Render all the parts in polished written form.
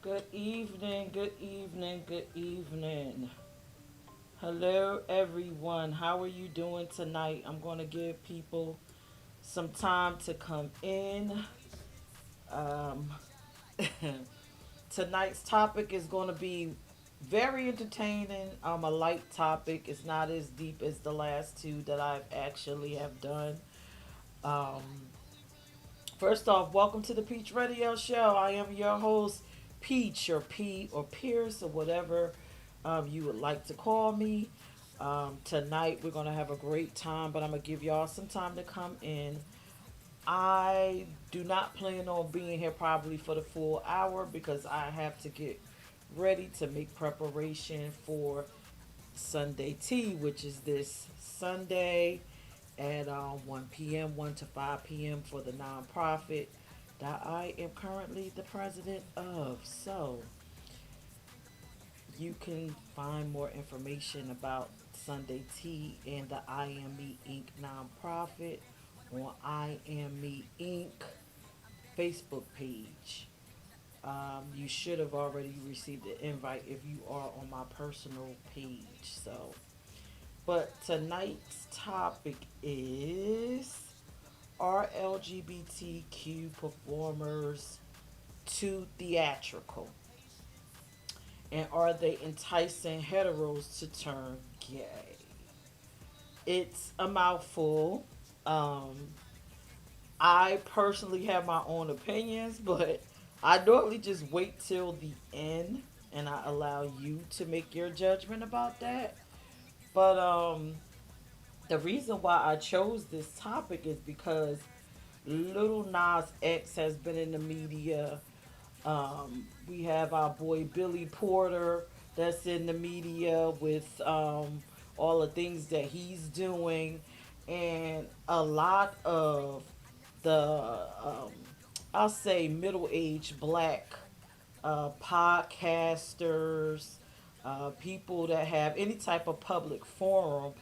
Good evening, good evening, good evening. Hello, everyone. How are you doing tonight? I'm going to give people some time to come in. Um, tonight's topic is going to be very entertaining. A light topic. It's not as deep as the last two that I've actually have done. Um, First off, welcome to the Peach Radio Show. I am your host, Peach or P or Pierce or whatever you would like to call me. Tonight we're gonna have a great time, but I'm gonna give y'all some time to come in. I do not plan on being here probably for the full hour because I have to get ready to make preparation for Sunday tea, which is this Sunday at 1 p.m., 1 to 5 p.m. for the nonprofit that I am currently the president of. So you can find more information about Sunday Tea and the I Am Me Inc. nonprofit on I Am Me Inc. Facebook page. You should have already received the invite if you are on my personal page. So, but tonight's topic is, are LGBTQ performers too theatrical? And are they enticing heteros to turn gay? It's a mouthful. Um, I personally have my own opinions, but I normally just wait till the end and I allow you to make your judgment about that. But the reason why I chose this topic is because Little Nas X has been in the media. We have our boy Billy Porter that's in the media with all the things that he's doing, and a lot of the I'll say middle-aged black podcasters, people that have any type of public forum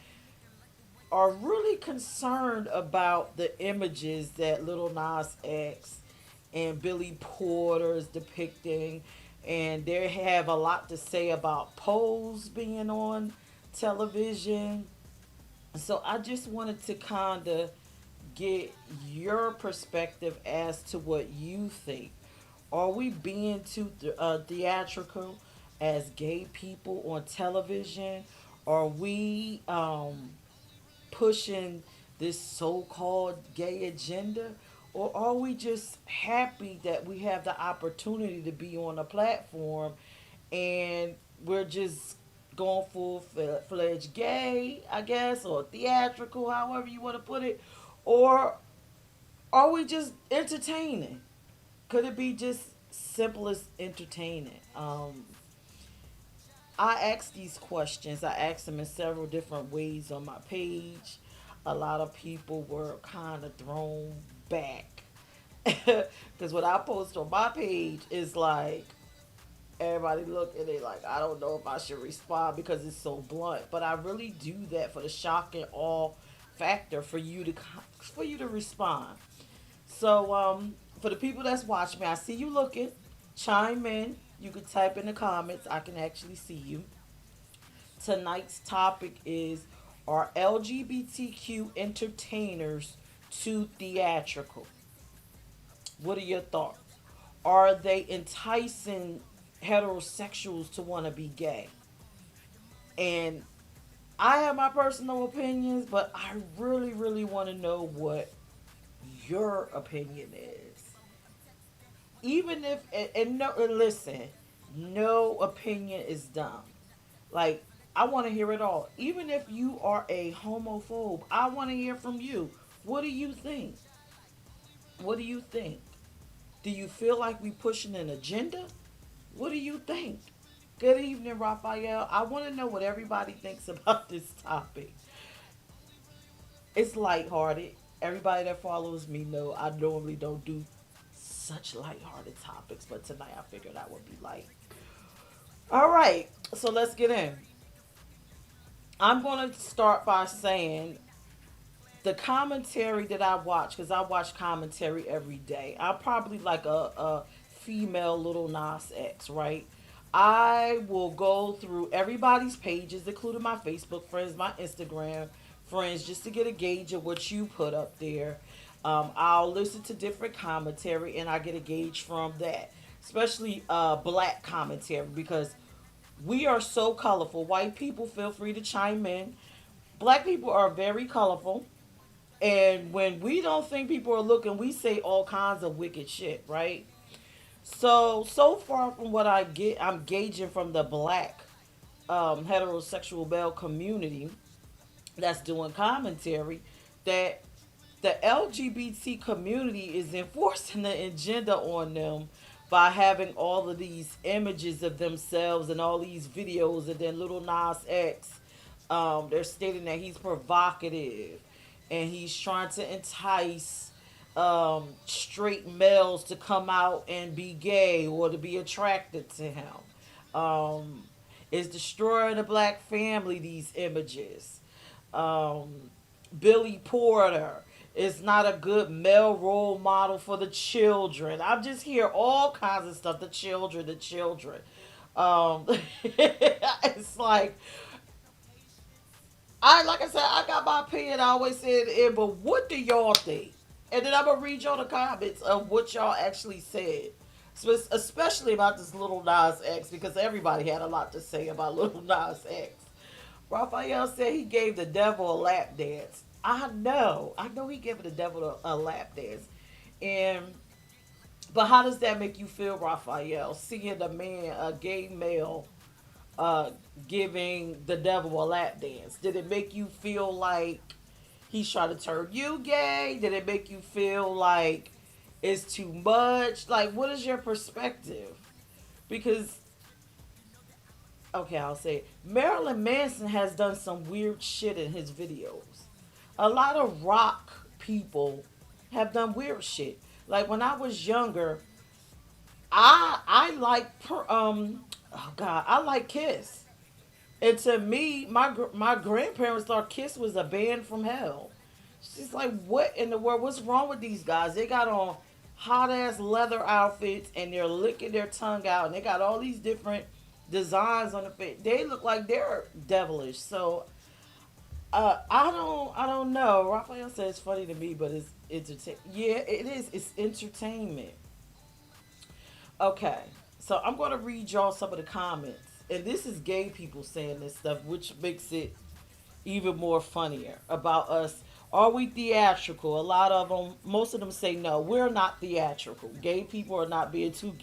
are really concerned about the images that Little Nas X and Billy Porter is depicting, and they have a lot to say about Pose being on television. So I just wanted to kind of get your perspective as to what you think. Are we being too theatrical as gay people on television? Are we pushing this so-called gay agenda, or are we just happy that we have the opportunity to be on a platform and we're just going full-fledged gay, I guess, or theatrical, however you want to put it? Or are we just entertaining? Could it be just simple as entertaining? I ask these questions. I asked them in several different ways on my page. A lot of people were kind of thrown back because what I post on my page is like everybody look and they like, I don't know if I should respond because it's so blunt, but I really do that for the shock and awe factor for you to respond. So for the people that's watching me, I see you looking. Chime in. You can type in the comments. I can actually see you. Tonight's topic is, are LGBTQ entertainers too theatrical? What are your thoughts? Are they enticing heterosexuals to want to be gay? And I have my personal opinions, but I really, really want to know what your opinion is. Even if, and no, and listen, no opinion is dumb. Like, I want to hear it all. Even if you are a homophobe, I want to hear from you. What do you think? What do you think? Do you feel like we pushing an agenda? What do you think? Good evening, Raphael. I want to know what everybody thinks about this topic. It's lighthearted. Everybody that follows me know I normally don't do such lighthearted topics, but tonight I figured I would be light. All right, so let's get in. I'm going to start by saying the commentary that I watch, because I watch commentary every day. I'm probably like a female Little Nas X, right? I will go through everybody's pages, including my Facebook friends, my Instagram friends, just to get a gauge of what you put up there. I'll listen to different commentary and I get a gauge from that, especially black commentary, because we are so colorful. White people, feel free to chime in. Black people are very colorful. And when we don't think people are looking, we say all kinds of wicked shit, right? So far from what I'm gauging from the black heterosexual male community that's doing commentary, that the LGBT community is enforcing the agenda on them by having all of these images of themselves and all these videos, and then Little Nas X, they're stating that he's provocative and he's trying to entice straight males to come out and be gay or to be attracted to him. Um, is destroying the black family, these images. Um, Billy Porter is not a good male role model for the children. I just hear all kinds of stuff. The children. It's like, like I said, I got my opinion. I always say it in, but what do y'all think? And then I'm gonna read y'all the comments of what y'all actually said, especially about this Little Nas X, because everybody had a lot to say about Little Nas X. Raphael said he gave the devil a lap dance. I know he gave the devil a lap dance, and but how does that make you feel, Raphael? Seeing a gay male, uh, giving the devil a lap dance. Did it make you feel like he's trying to turn you gay? Did it make you feel like it's too much? Like, what is your perspective? Because, okay, I'll say it. Marilyn Manson has done some weird shit in his videos. A lot of rock people have done weird shit. Like when I was younger, I like oh god, I like Kiss. And to me, my grandparents thought Kiss was a band from hell. She's like, what in the world? What's wrong with these guys? They got on hot ass leather outfits and they're licking their tongue out, and they got all these different designs on the face. They look like they're devilish. So I don't know. Raphael says it's funny to me, but it's entertain. Yeah, it is. It's entertainment. Okay, so I'm going to read y'all some of the comments, and this is gay people saying this stuff, which makes it even more funnier about us. Are we theatrical? A lot of them, most of them say no. We're not theatrical. Gay people are not being too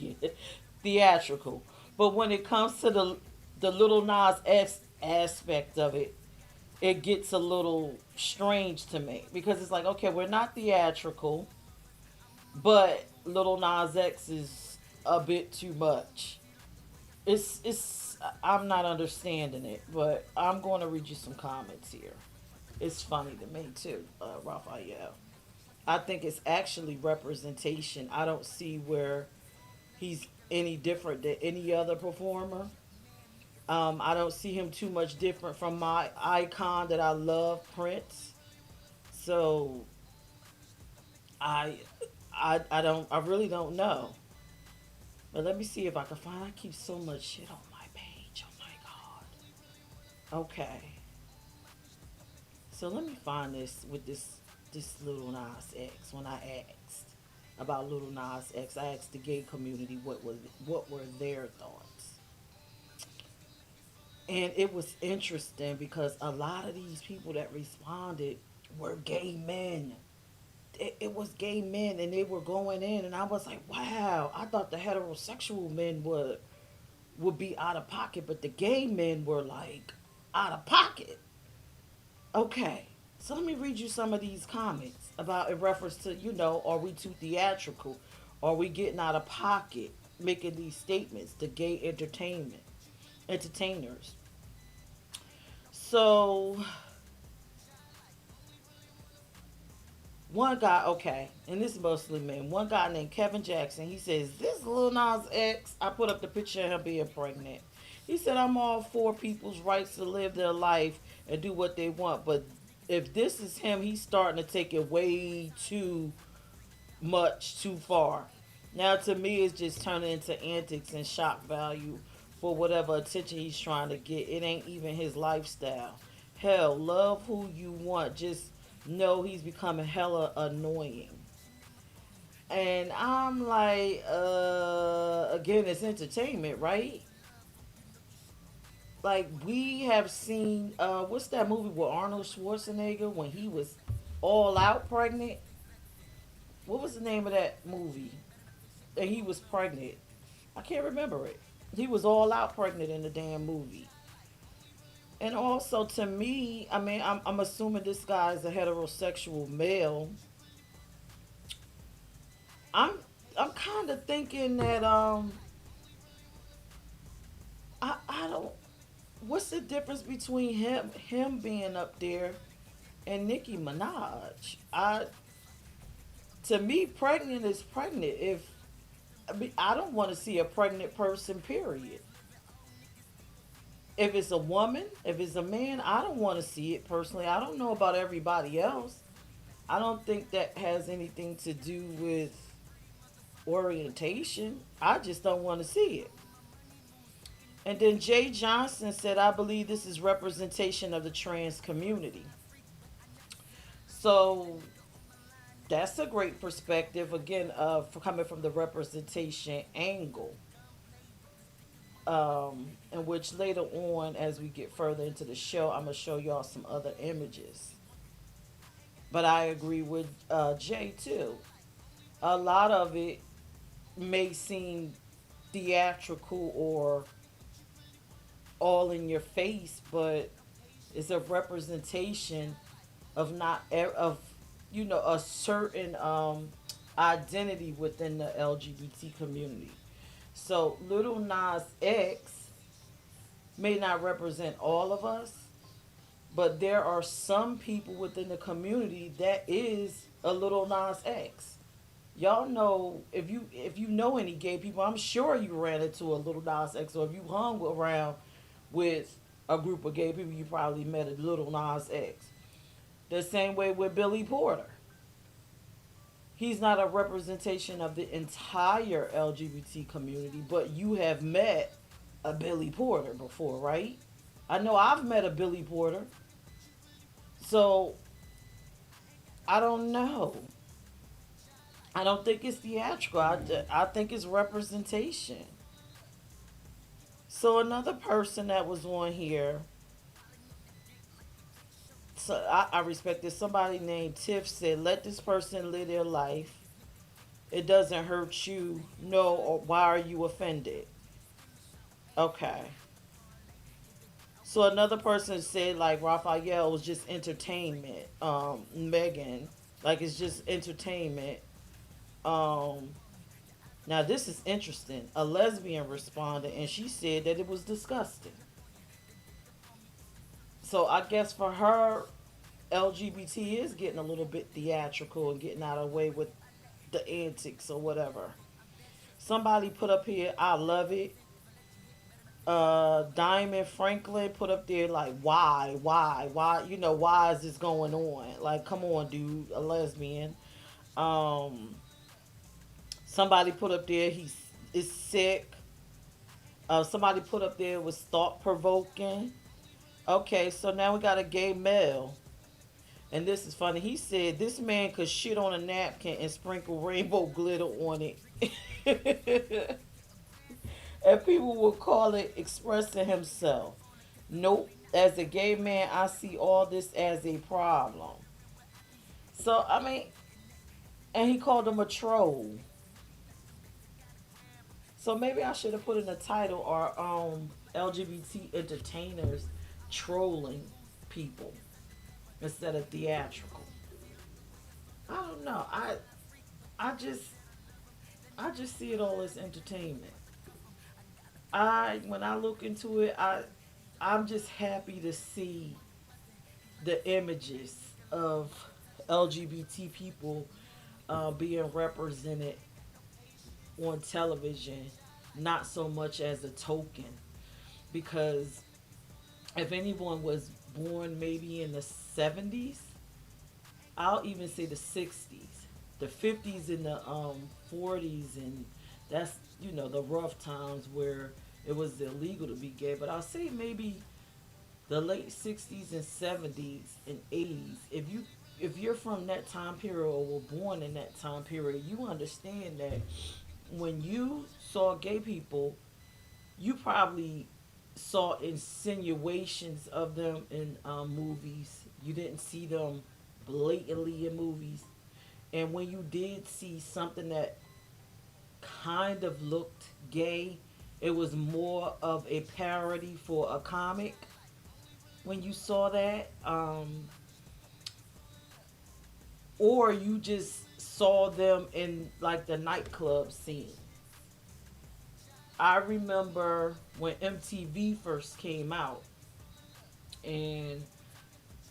theatrical. But when it comes to the Little Nas X aspect of it, it gets a little strange to me, because it's like, okay, we're not theatrical, but Little Nas X is a bit too much. It's I'm not understanding it, but I'm going to read you some comments here. It's funny to me too, Raphael. I think it's actually representation. I don't see where he's any different than any other performer. I don't see him too much different from my icon that I love, Prince. So I I really don't know. But let me see if I can find. I keep so much shit on my page. Oh my god. Okay. So let me find this with this Little Nas X. When I asked about Little Nas X, I asked the gay community what were their thoughts. And it was interesting because a lot of these people that responded were gay men. It was gay men, and they were going in, and I was like, wow, I thought the heterosexual men would be out of pocket, but the gay men were like out of pocket. Okay, so let me read you some of these comments about in reference to, are we too theatrical? Are we getting out of pocket making these statements to gay entertainers? So one guy, okay, and this is mostly men. One guy named Kevin Jackson, he says, this Lil Nas X, I put up the picture of him being pregnant. He said, I'm all for people's rights to live their life and do what they want, but if this is him, he's starting to take it way too much, too far. Now, to me, it's just turning into antics and shock value for whatever attention he's trying to get. It ain't even his lifestyle. Hell, love who you want. Just know he's becoming hella annoying. And I'm like, again, it's entertainment, right? Like, we have seen, what's that movie with Arnold Schwarzenegger when he was all out pregnant? What was the name of that movie? And he was pregnant. I can't remember it. He was all out pregnant in the damn movie. And also, to me, I mean, I'm assuming this guy's a heterosexual male. I'm I'm kind of thinking that I don't. What's the difference between him being up there and Nicki Minaj? To me, pregnant is pregnant. If I mean, I don't want to see a pregnant person. Period. If it's a woman, if it's a man, I don't want to see it personally. I don't know about everybody else. I don't think that has anything to do with orientation. I just don't want to see it. And then Jay Johnson said, I believe this is representation of the trans community. So that's a great perspective, again, for coming from the representation angle. In which later on, as we get further into the show, I'm going to show y'all some other images. But I agree with Jay too. A lot of it may seem theatrical or all in your face, but it's a representation of not of a certain identity within the LGBT community. So Little Nas X may not represent all of us, but there are some people within the community that is a Little Nas X. Y'all know, if you know any gay people, I'm sure you ran into a Little Nas X, or if you hung around with a group of gay people, you probably met a Little Nas X. The same way with Billy Porter. He's not a representation of the entire LGBT community, but you have met a Billy Porter before, right? I know I've met a Billy Porter. So I don't know. I don't think it's theatrical. I think it's representation. So another person that was on here, so I respect this. Somebody named Tiff said, "Let this person live their life. It doesn't hurt you. No, or why are you offended?" Okay. So another person said, like, Raphael was just entertainment. Megan, like, it's just entertainment. Um, Now this is interesting. A lesbian responded, and she said that it was disgusting. So I guess for her, LGBT is getting a little bit theatrical and getting out of the way with the antics or whatever. Somebody put up here, I love it. Diamond Franklin put up there like, why, why is this going on? Like, come on, dude, a lesbian. Um, Somebody put up there, he is sick. Somebody put up there was thought provoking. Okay, so now we got a gay male. And this is funny. He said this man could shit on a napkin and sprinkle rainbow glitter on it. And people will call it expressing himself. Nope. As a gay man, I see all this as a problem. So, I mean, and he called him a troll. So maybe I should have put in the title, or LGBT entertainers trolling people instead of theatrical. I don't know. I just I just see it all as entertainment. When I look into it, I'm just happy to see the images of LGBT people being represented on television, not so much as a token. Because if anyone was born maybe in the 70s, I'll even say the 60s. the 50s and the 40s, and that's the rough times where it was illegal to be gay. But I'll say maybe the late 60s and 70s and 80s. If you're from that time period or were born in that time period, you understand that when you saw gay people, you probably saw insinuations of them in movies. You didn't see them blatantly in movies. And when you did see something that kind of looked gay, it was more of a parody for a comic. When you saw that, or you just saw them in like the nightclub scene. I remember when MTV first came out, and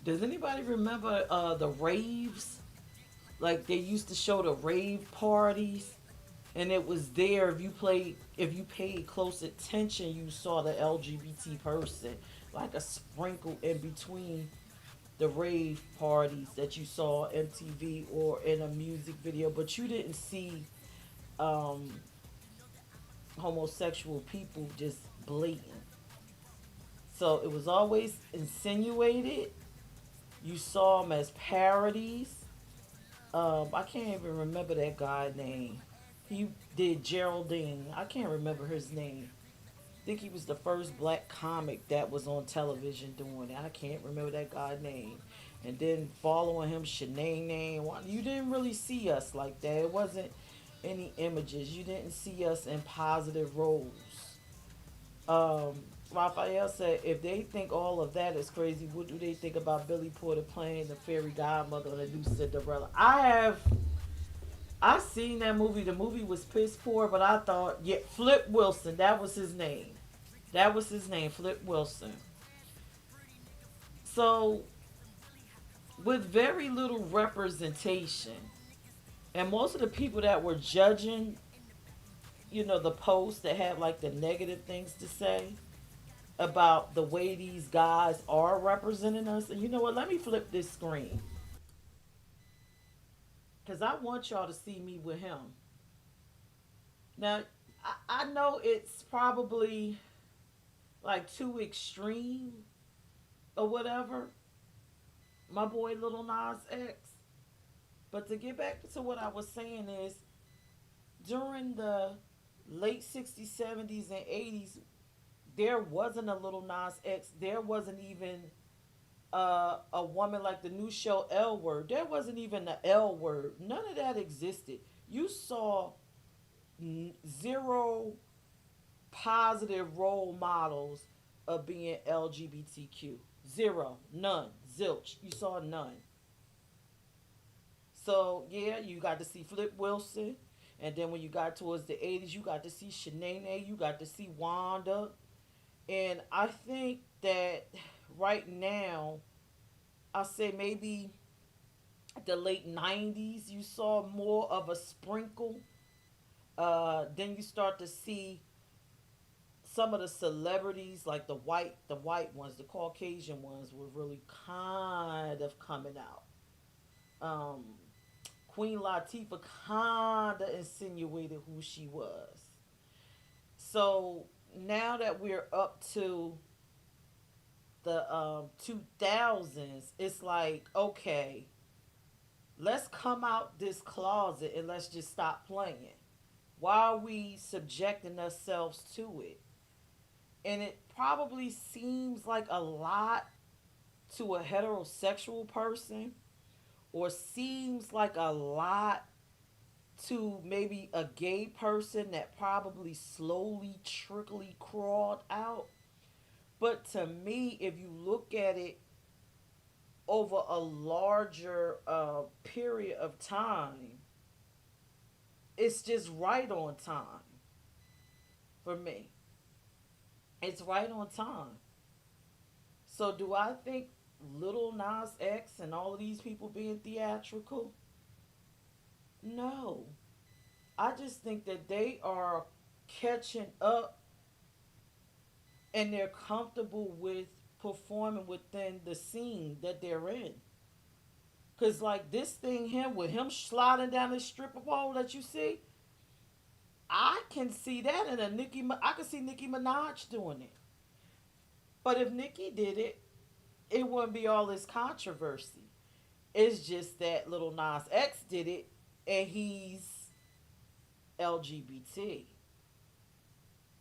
does anybody remember the raves? Like they used to show the rave parties, and it was there. If you paid close attention, you saw the LGBT person, like a sprinkle in between the rave parties that you saw on MTV or in a music video, but you didn't see um, homosexual people just blatant. So it was always insinuated. You saw them as parodies. I can't even remember that guy's name. He did Geraldine. I can't remember his name. I think he was the first black comic that was on television doing it. I can't remember that guy's name. And then following him, Shanae. You didn't really see us like that. It wasn't any images. You didn't see us in positive roles. Um, Raphael said, if they think all of that is crazy, what do they think about Billy Porter playing the fairy godmother on the new Cinderella? I seen that movie. The movie was piss poor, but I thought, yeah, Flip Wilson, that was his name. That was his name, Flip Wilson. So, with very little representation, and most of the people that were judging, the posts that had like the negative things to say about the way these guys are representing us. And you know what? Let me flip this screen because I want y'all to see me with him. Now, I know it's probably like too extreme or whatever, my boy Little Nas X. But to get back to what I was saying is during the late 60s, 70s, and 80s, there wasn't a Little Nas X. There wasn't even a woman like the new show L Word. There wasn't even the L Word. None of that existed. You saw zero positive role models of being LGBTQ. Zero. None. Zilch. You saw none. So yeah, you got to see Flip Wilson, and then when you got towards the 80s, you got to see Shanae, you got to see Wanda, and I think that right now, I say maybe the late 90s, you saw more of a sprinkle. Then you start to see some of the celebrities, like the white ones, the Caucasian ones, were really kind of coming out. Um, Queen Latifah kinda insinuated who she was. So now that we're up to the 2000s, it's like, okay, let's come out this closet and let's just stop playing. Why are we subjecting ourselves to it? And it probably seems like a lot to a heterosexual person, or seems like a lot to maybe a gay person that probably slowly, trickly crawled out. But to me, if you look at it over a larger period of time, it's just right on time for me. It's right on time. So, do I think Little Nas X and all of these people being theatrical? No. I just think that they are catching up and they're comfortable with performing within the scene that they're in. Cause like this thing, him with him sliding down the stripper pole that you see, I can see that in a I can see Nicki Minaj doing it. But if Nicki did it, it wouldn't be all this controversy. It's just that little Nas X did it, and he's LGBT,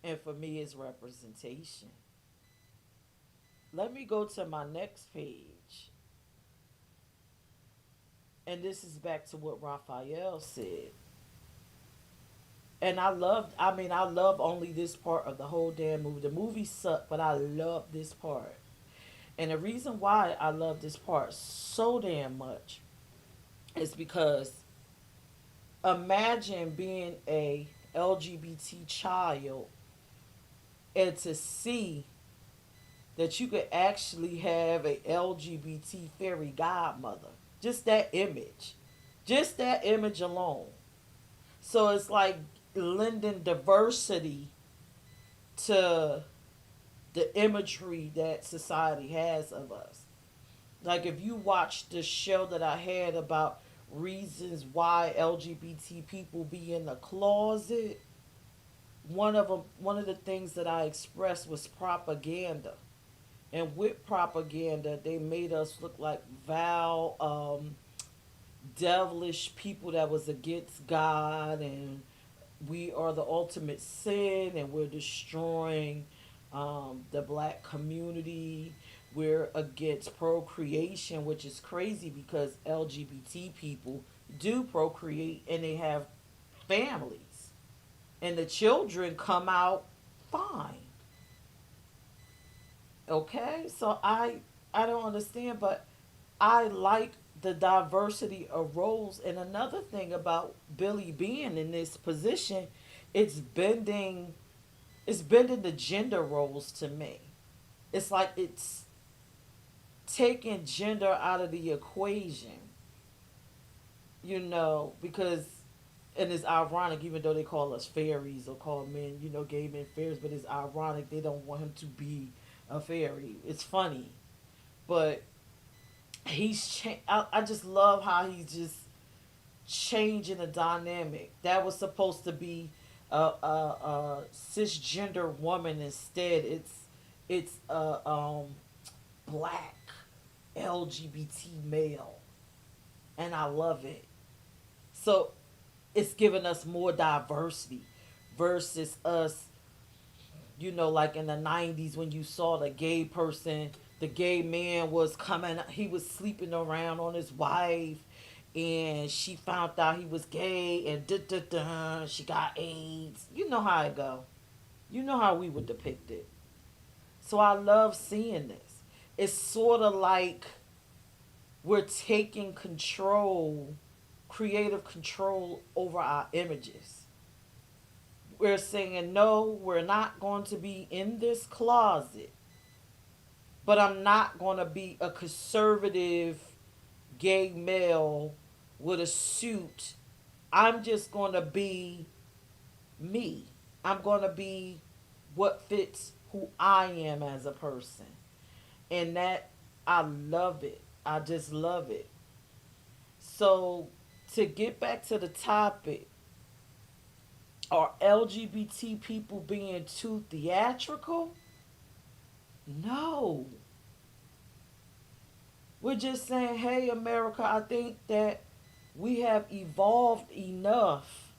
and for me, it's representation. Let me go to my next page, and this is back to what Raphael said. And I love only this part of the whole damn movie. The movie sucked, but I love this part. And the reason why I love this part so damn much is because imagine being a LGBT child and to see that you could actually have a LGBT fairy godmother. Just that image. Just that image alone. So it's like lending diversity to the imagery that society has of us. Like if you watch the show that I had about reasons why LGBT people be in the closet, one of the things that I expressed was propaganda. And with propaganda, they made us look like vile, devilish people that was against God, and we are the ultimate sin, and we're destroying the black community. We're against procreation, which is crazy because LGBT people do procreate and they have families, and the children come out fine. Okay, so I don't understand, but I like the diversity of roles. And another thing about Billy being in this position, it's bending it's bending the gender roles to me. It's like it's taking gender out of the equation, because and it's ironic, even though they call us fairies or call men, gay men fairies, but it's ironic they don't want him to be a fairy. It's funny, but I just love how he's just changing the dynamic. That was supposed to be a cisgender woman. Instead, it's a black LGBT male, and I love it. So it's giving us more diversity versus us, like in the 90s when you saw the gay man was coming, he was sleeping around on his wife, and she found out he was gay, and she got AIDS. You know how it go. You know how we would depict it. So I love seeing this. It's sort of like we're taking control, creative control over our images. We're saying, no, we're not going to be in this closet, but I'm not going to be a conservative gay male with a suit. I'm just going to be me. I'm going to be what fits who I am as a person. And that, I love it. I just love it. So, to get back to the topic, are LGBT people being too theatrical? No. We're just saying, hey, America, I think that we have evolved enough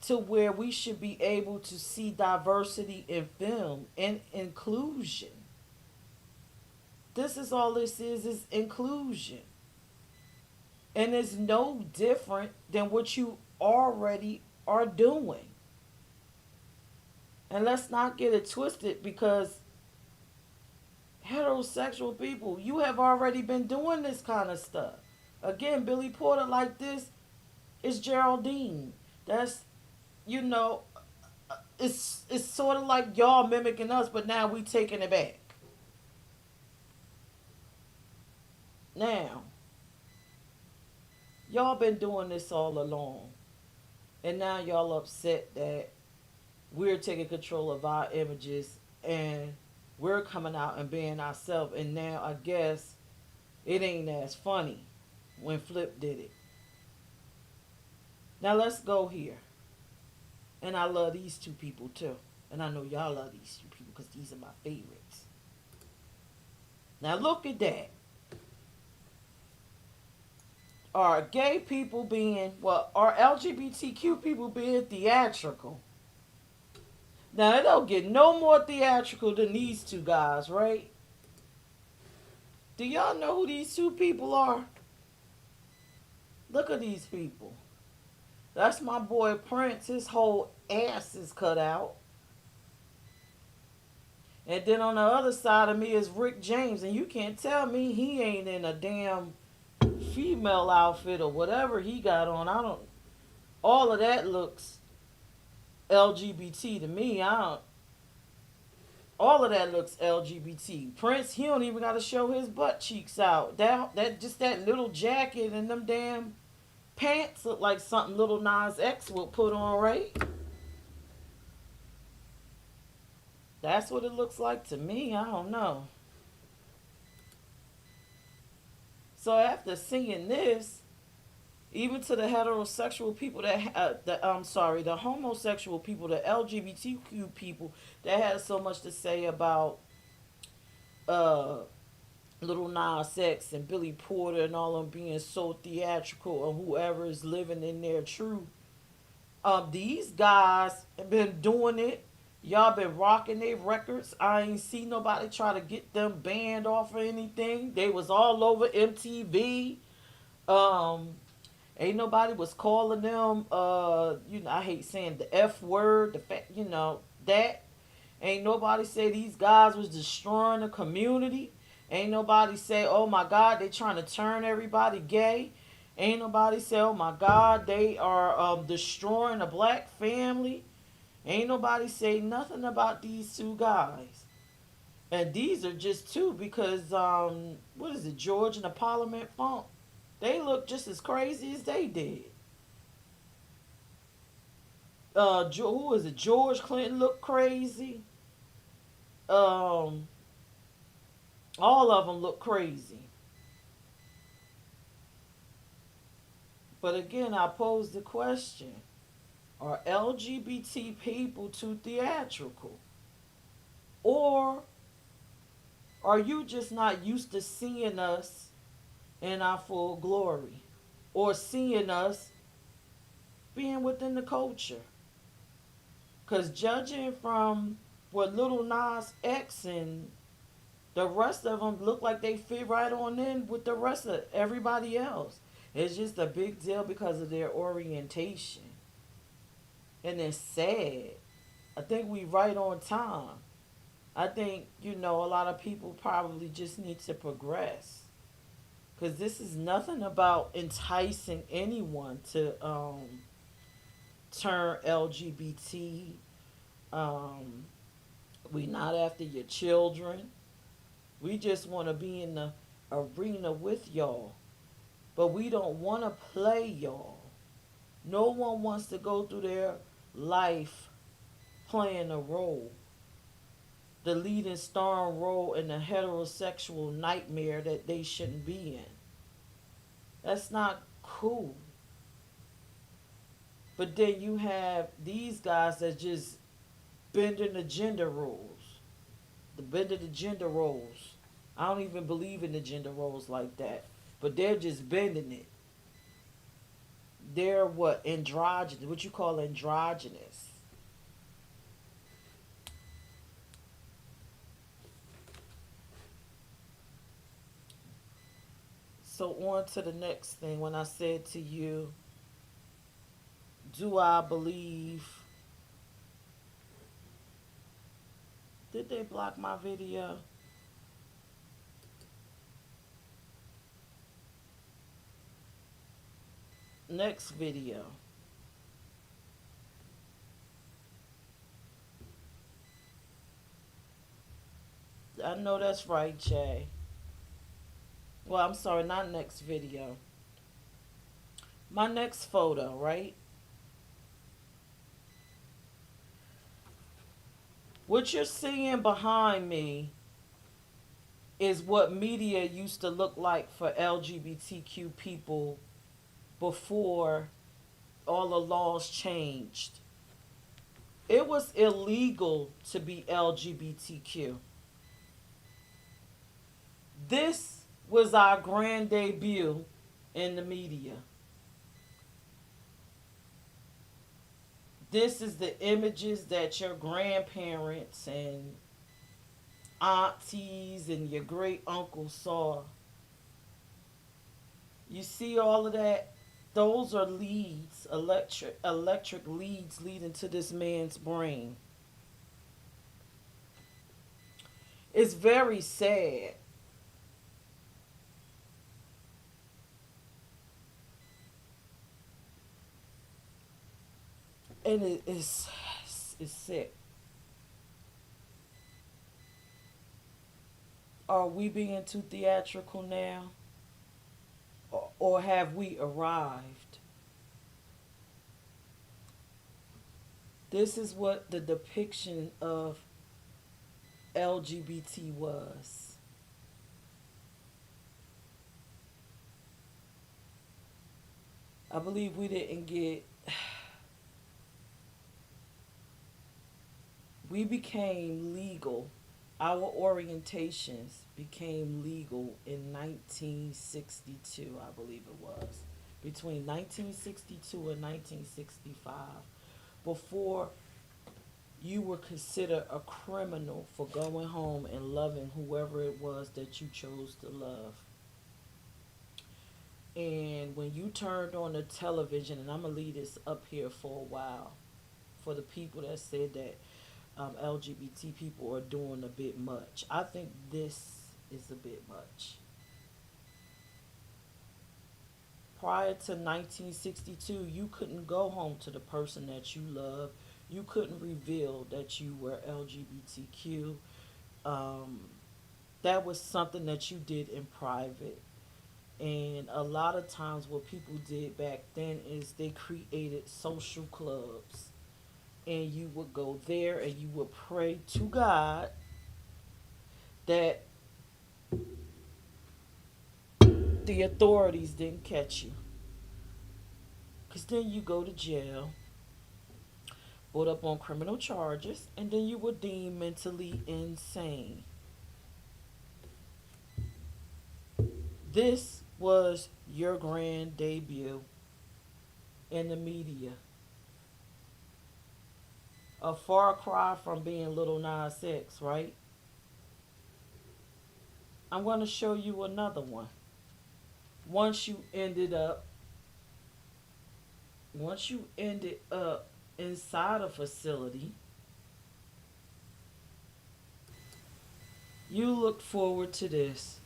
to where we should be able to see diversity in film and inclusion. This is all this is inclusion. And it's no different than what you already are doing. And let's not get it twisted, because heterosexual people, you have already been doing this kind of stuff. Again, Billy Porter like this is Geraldine. That's, you know, it's sort of like y'all mimicking us, but now we taking it back. Now, y'all been doing this all along. And now y'all upset that we're taking control of our images and we're coming out and being ourselves. And now I guess It ain't as funny when Flip did it. Now let's go here. And I love these two people too. And I know y'all love these two people because these are my favorites. Now look at that. Are gay people being, well, are LGBTQ people being theatrical? Now it don't get no more theatrical than these two guys, right? Do y'all know who these two people are? Look at these people. That's my boy Prince. His whole ass is cut out. And then on the other side of me is Rick James. And you can't tell me he ain't in a damn female outfit or whatever he got on. I don't. All of that looks LGBT to me. I don't. All of that looks LGBT. Prince, he don't even got to show his butt cheeks out. That just that little jacket and them damn pants look like something little Nas X would put on, right? That's what it looks like to me. I don't know. So after seeing this, even to the heterosexual people the homosexual people, the LGBTQ people that had so much to say about uh, Little Nas X and Billy Porter and all of them being so theatrical, and whoever is living in their truth. These guys have been doing it. Y'all been rocking their records. I ain't seen nobody try to get them banned off or anything. They was all over MTV. Um, Ain't nobody was calling them. I hate saying the F word. The fact, that. Ain't nobody say these guys was destroying the community. Ain't nobody say, oh my God, they trying to turn everybody gay. Ain't nobody say, oh my God, they are destroying a black family. Ain't nobody say nothing about these two guys. And these are just two because, what is it, George and the Parliament Funk? They look just as crazy as they did. Who is it? George Clinton looked crazy. Um, all of them look crazy. But again, I pose the question: are LGBT people too theatrical, or are you just not used to seeing us in our full glory, or seeing us being within the culture? Because judging from what Little Nas X and the rest of them look like they fit right on in with the rest of everybody else. It's just a big deal because of their orientation. And it's sad. I think we right on time. I think, a lot of people probably just need to progress. Because this is nothing about enticing anyone to turn LGBT. Um, we not after your children. We just want to be in the arena with y'all. But we don't want to play y'all. No one wants to go through their life playing a role. The leading starring role in a heterosexual nightmare that they shouldn't be in. That's not cool. But then you have these guys that just bending the gender roles. The bending the gender roles. I don't even believe in the gender roles like that. But they're just bending it. They're what? Androgynous. What you call androgynous. So on to the next thing. When I said to you, do I believe, did they block my video? Next video. I know that's right, Jay. Well, I'm sorry, not next video. My next photo, right? What you're seeing behind me is what media used to look like for LGBTQ people before all the laws changed. It was illegal to be LGBTQ. This was our grand debut in the media. This is the images that your grandparents and aunties and your great uncles saw. You see all of that? Those are leads, electric leads leading to this man's brain. It's very sad. And it's sick. Are we being too theatrical now? Or have we arrived? This is what the depiction of LGBT was. I believe we didn't get. We became legal. Our orientations became legal in 1962, I believe it was. Between 1962 and 1965. Before you were considered a criminal for going home and loving whoever it was that you chose to love. And when you turned on the television, and I'm going to leave this up here for a while, for the people that said that LGBT people are doing a bit much. I think this is a bit much. Prior to 1962, you couldn't go home to the person that you love. You couldn't reveal that you were LGBTQ. Um, that was something that you did in private. And a lot of times, what people did back then is they created social clubs. And you would go there and you would pray to God that the authorities didn't catch you. Because then you go to jail, put up on criminal charges, and then you were deemed mentally insane. This was your grand debut in the media. A far cry from being Little Nas X, right? I'm going to show you another one. Once you ended up, once you ended up inside a facility, you looked forward to this.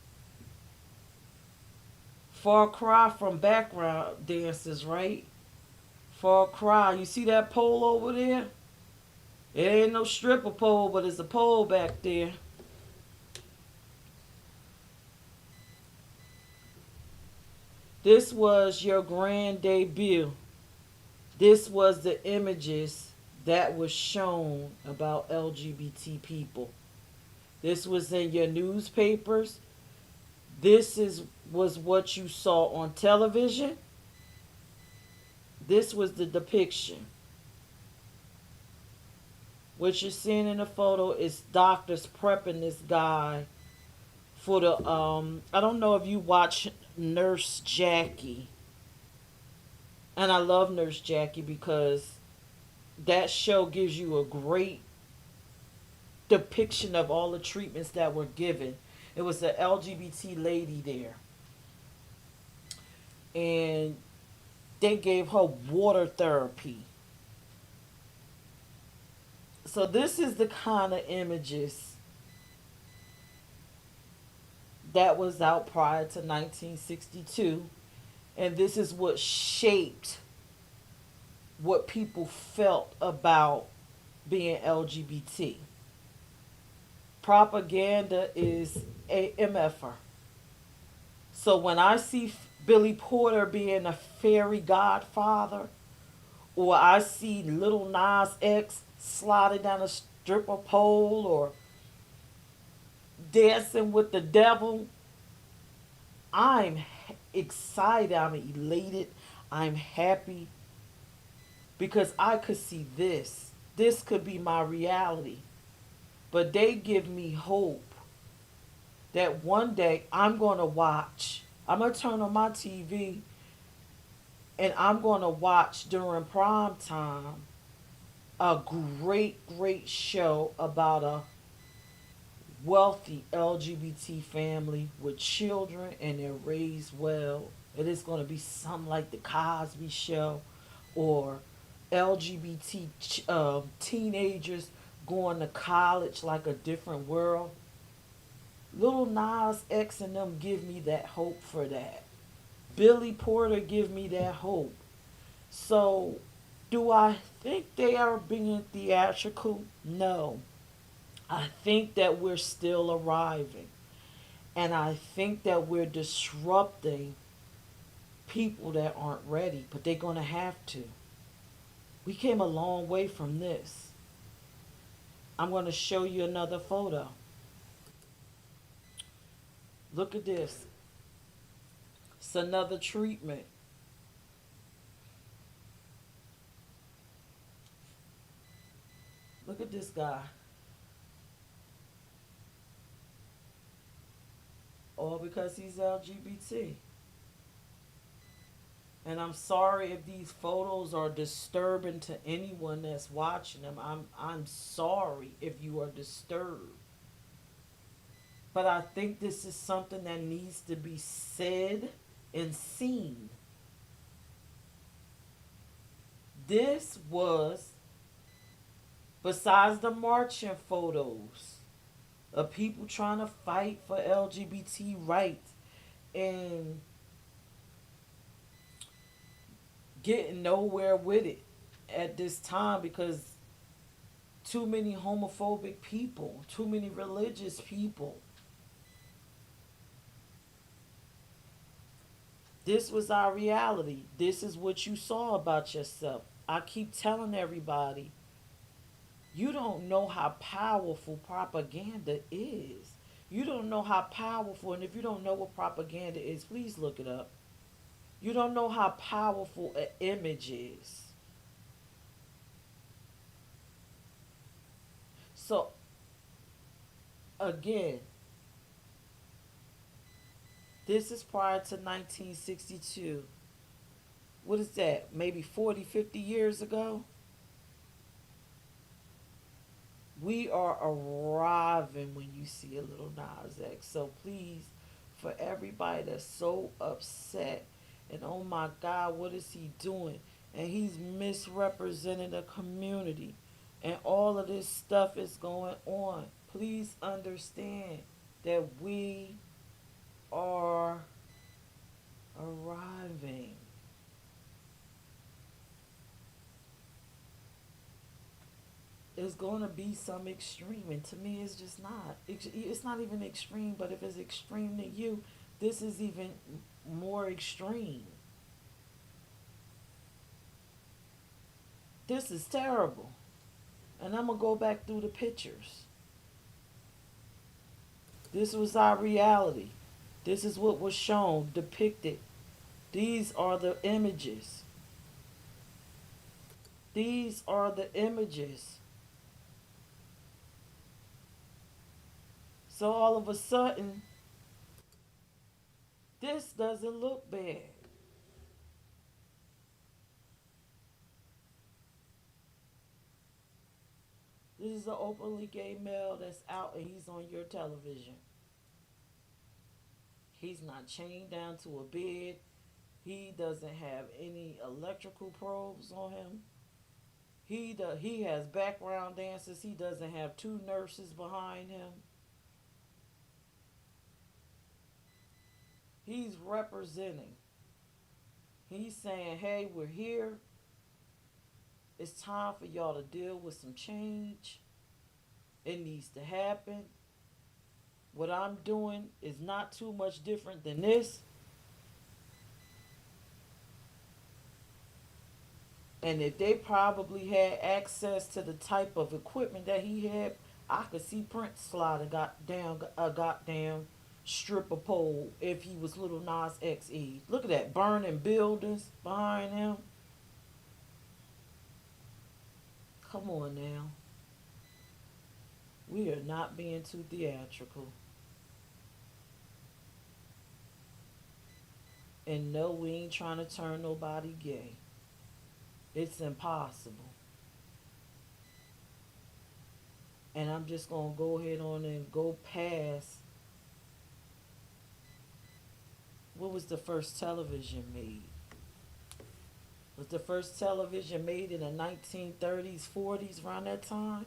Far cry from background dancers, right? Far cry. You see that pole over there? It ain't no stripper pole, but it's a pole back there. This was your grand debut. This was the images that was shown about LGBT people. This was in your newspapers. This is was what you saw on television. This was the depiction. What you're seeing in the photo is doctors prepping this guy for the I don't know if you watch Nurse Jackie. And I love Nurse Jackie because that show gives you a great depiction of all the treatments that were given. It was an LGBT lady there. And they gave her water therapy. So this is the kind of images that was out prior to 1962. And this is what shaped what people felt about being LGBT. Propaganda is a MFer. So when I see Billy Porter being a fairy godfather, or I see Little Nas X sliding down a stripper pole, or dancing with the devil. I'm excited. I'm elated. I'm happy because I could see this. This could be my reality. But they give me hope that one day I'm going to watch. I'm going to turn on my TV and I'm going to watch during prime time a great, great show about a wealthy LGBT family with children and they're raised well. It is going to be something like the Cosby Show or LGBT teenagers going to college like a different world. Little Nas X and them give me that hope for that. Billy Porter give me that hope. So, do I think they are being theatrical? No. I think that we're still arriving. And I think that we're disrupting people that aren't ready, but they're going to have to. We came a long way from this. I'm going to show you another photo. Look at this. It's another treatment. Look at this guy. All because he's LGBT. And I'm sorry if these photos are disturbing to anyone that's watching them. I'm sorry if you are disturbed. But I think this is something that needs to be said and seen. This was, besides the marching photos of people trying to fight for LGBT rights and getting nowhere with it at this time because too many homophobic people, too many religious people. This was our reality. This is what you saw about yourself. I keep telling everybody, you don't know how powerful propaganda is. You don't know how powerful, and if you don't know what propaganda is, please look it up. You don't know how powerful an image is. So, again, this is prior to 1962. What is that? Maybe 40, 50 years ago? We are arriving when you see a little Nas X. So please, for everybody that's so upset and oh my God, what is he doing? And he's misrepresenting the community. And all of this stuff is going on. Please understand that we are arriving. It's going to be some extreme, and to me it's just not. It's not even extreme, but if it's extreme to you, this is even more extreme. This is terrible. And I'm going to go back through the pictures. This was our reality. This is what was shown, depicted. These are the images. These are the images. So all of a sudden, this doesn't look bad. This is an openly gay male that's out and he's on your television. He's not chained down to a bed. He doesn't have any electrical probes on him. He has background dancers. He doesn't have two nurses behind him. He's representing. He's saying, "Hey, we're here. It's time for y'all to deal with some change. It needs to happen. What I'm doing is not too much different than this. And if they probably had access to the type of equipment that he had, I could see Prince sliding got down a goddamn stripper pole if he was Little Nas X. Look at that, burning buildings behind him. Come on now. We are not being too theatrical. And no, we ain't trying to turn nobody gay. It's impossible. And I'm just going to go ahead on and go past what was the first television made? Was the first television made in the 1930s, 40s, around that time?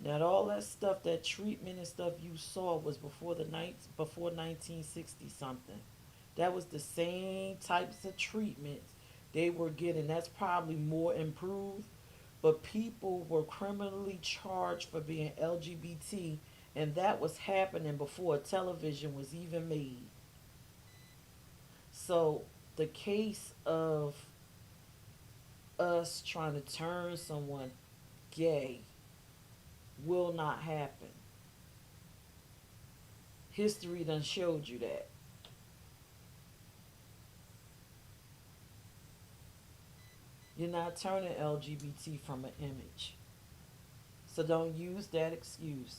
Now all that stuff, that treatment and stuff you saw was before the night before 1960 something. That was the same types of treatments they were getting. That's probably more improved, but people were criminally charged for being LGBT, and that was happening before television was even made. So the case of us trying to turn someone gay will not happen. History done showed you that. You're not turning LGBT from an image. So don't use that excuse.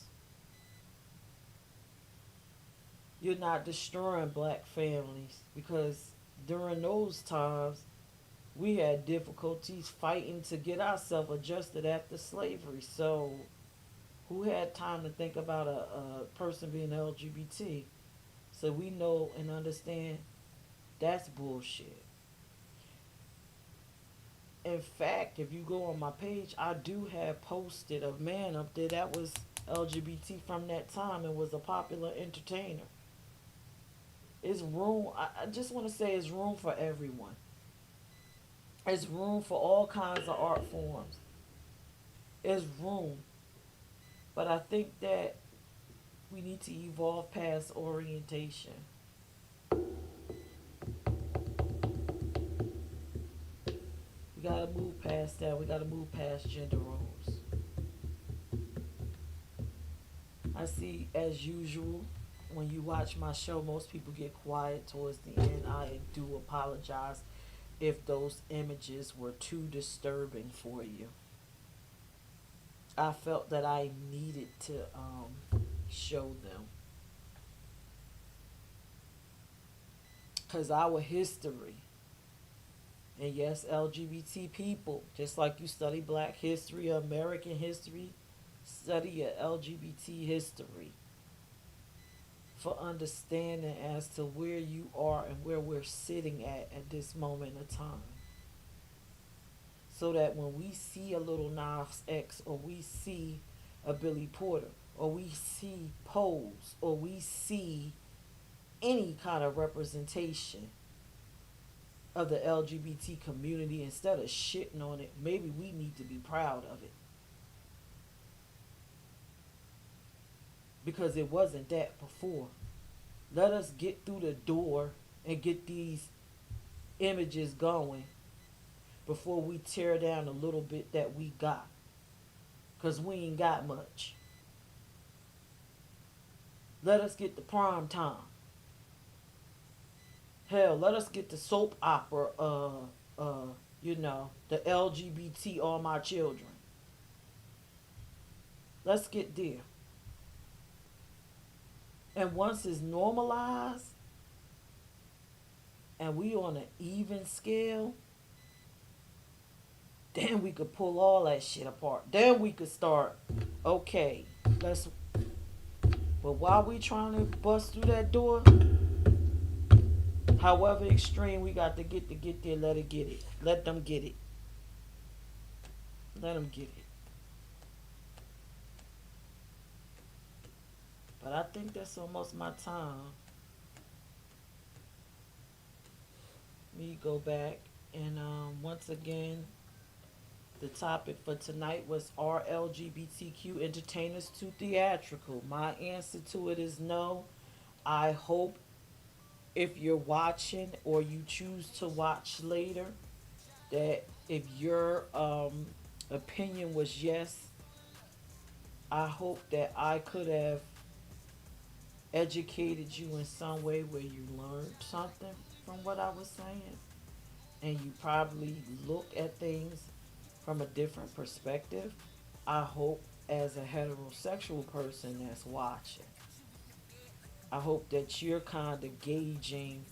You're not destroying black families because during those times we had difficulties fighting to get ourselves adjusted after slavery. So who had time to think about a person being LGBT? So we know and understand that's bullshit. In fact, if you go on my page, I do have posted a man up there that was LGBT from that time and was a popular entertainer. It's room. I just want to say it's room for everyone. It's room for all kinds of art forms. It's room. But I think that we need to evolve past orientation. We gotta move past that. We gotta move past gender roles. I see, as usual, when you watch my show, most people get quiet towards the end. I do apologize if those images were too disturbing for you. I felt that I needed to show them. Because our history, and yes, LGBT people, just like you study black history, American history, study your LGBT history for understanding as to where you are and where we're sitting at this moment of time. So that when we see a Little Nas X, or we see a Billy Porter, or we see Pose, or we see any kind of representation of the LGBT community, instead of shitting on it, maybe we need to be proud of it. Because it wasn't that before. Let us get through the door and get these images going before we tear down a little bit that we got. Because we ain't got much. Let us get the prime time. Hell, let us get the soap opera, the LGBT All My Children. Let's get there. And once it's normalized and we on an even scale, then we could pull all that shit apart. Then we could start, okay, let's, but while we trying to bust through that door, however extreme we got to get there, let it get it. Let them get it. Let them get it. But I think that's almost my time. Me go back and once again, the topic for tonight was, are LGBTQ entertainers too theatrical? My answer to it is no. I hope if you're watching or you choose to watch later, that if your opinion was yes, I hope that I could have educated you in some way where you learned something from what I was saying, and you probably look at things from a different perspective. I hope as a heterosexual person that's watching, I hope that you're kind of gauging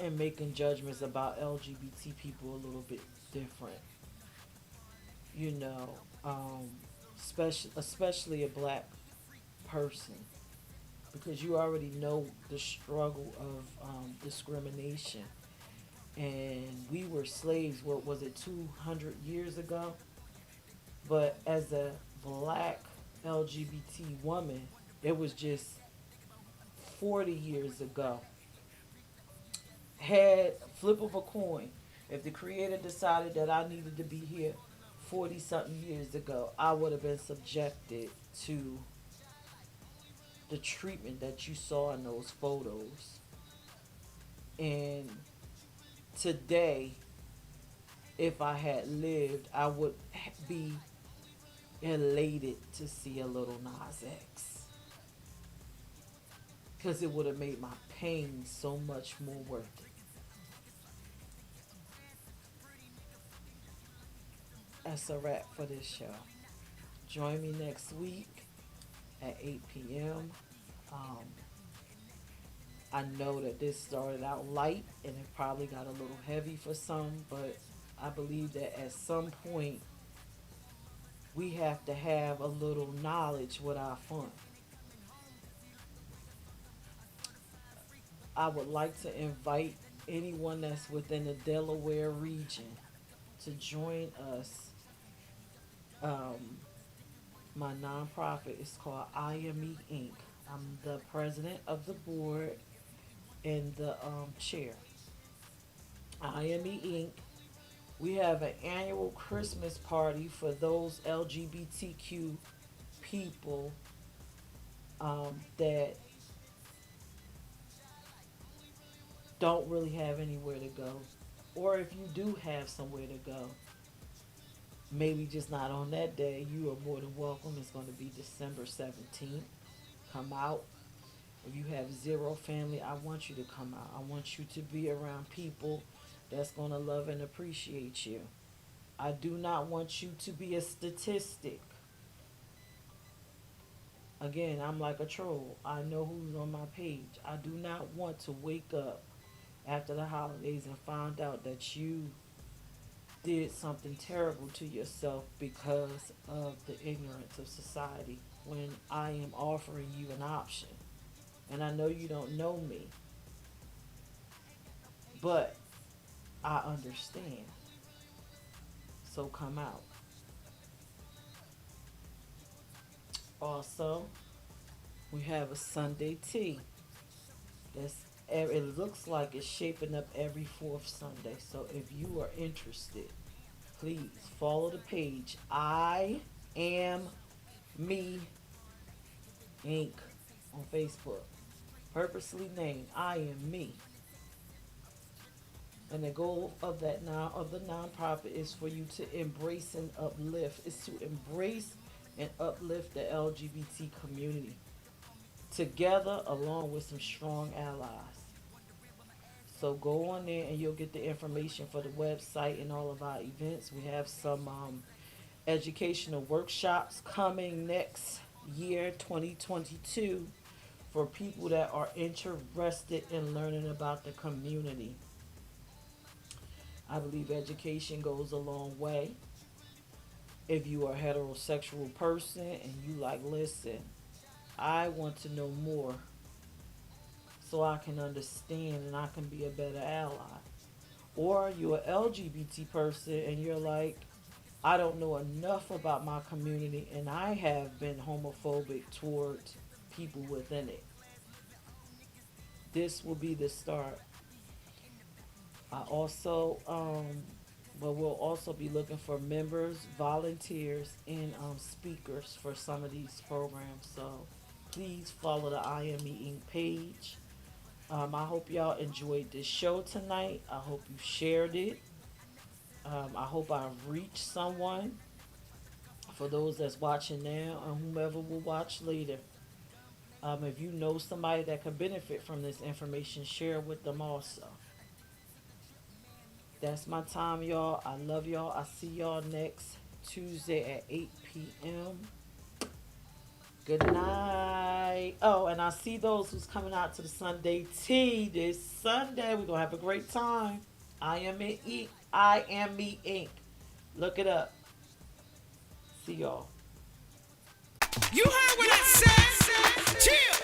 and making judgments about LGBT people a little bit different. You know, especially a black person, because you already know the struggle of discrimination. And we were slaves, what was it, 200 years ago? But as a black LGBT woman, it was just 40 years ago. Had flip of a coin. If the creator decided that I needed to be here 40 something years ago, I would have been subjected to the treatment that you saw in those photos. And today, if I had lived, I would be elated to see a little Nas X. Because it would have made my pain so much more worth it. That's a wrap for this show. Join me next week at 8 p.m. Um, I know that this started out light and it probably got a little heavy for some, but I believe that at some point we have to have a little knowledge with our fun. I would like to invite anyone that's within the Delaware region to join us. Um, my nonprofit is called IME Inc. I'm the president of the board and the chair. IME Inc. We have an annual Christmas party for those LGBTQ people that don't really have anywhere to go. Or if you do have somewhere to go, maybe just not on that day, you are more than welcome. It's going to be December 17th. Come out. If you have zero family, I want you to come out. I want you to be around people that's going to love and appreciate you. I do not want you to be a statistic. Again, I'm like a troll. I know who's on my page. I do not want to wake up after the holidays and find out that you did something terrible to yourself because of the ignorance of society when I am offering you an option. And I know you don't know me, but I understand. So come out. Also, we have a Sunday tea. That's it looks like it's shaping up every fourth Sunday. So if you are interested, please follow the page. I am me Inc. on Facebook. Purposely named I am me. And the goal of that now of the nonprofit is for you to embrace and uplift. Is to embrace and uplift the LGBT community together along with some strong allies. So go on there and you'll get the information for the website and all of our events. We have some educational workshops coming next year, 2022, for people that are interested in learning about the community. I believe education goes a long way. If you are a heterosexual person and you like, listen, I want to know more so I can understand and I can be a better ally. Or you're an LGBT person and you're like, I don't know enough about my community and I have been homophobic towards people within it. This will be the start. I also, but we'll also be looking for members, volunteers, and speakers for some of these programs. So please follow the IME Inc. page. I hope y'all enjoyed this show tonight. I hope you shared it. I hope I've reached someone For those that's watching now and whomever will watch later, if you know somebody that could benefit from this information, share with them also. That's my time, y'all. I love y'all. I see y'all next Tuesday at 8 p.m. Good night. Oh, and I see those who's coming out to the Sunday tea this Sunday. We're gonna have a great time. I am in Ink. I am me Ink. Look it up. See y'all. You heard what I said? Chill.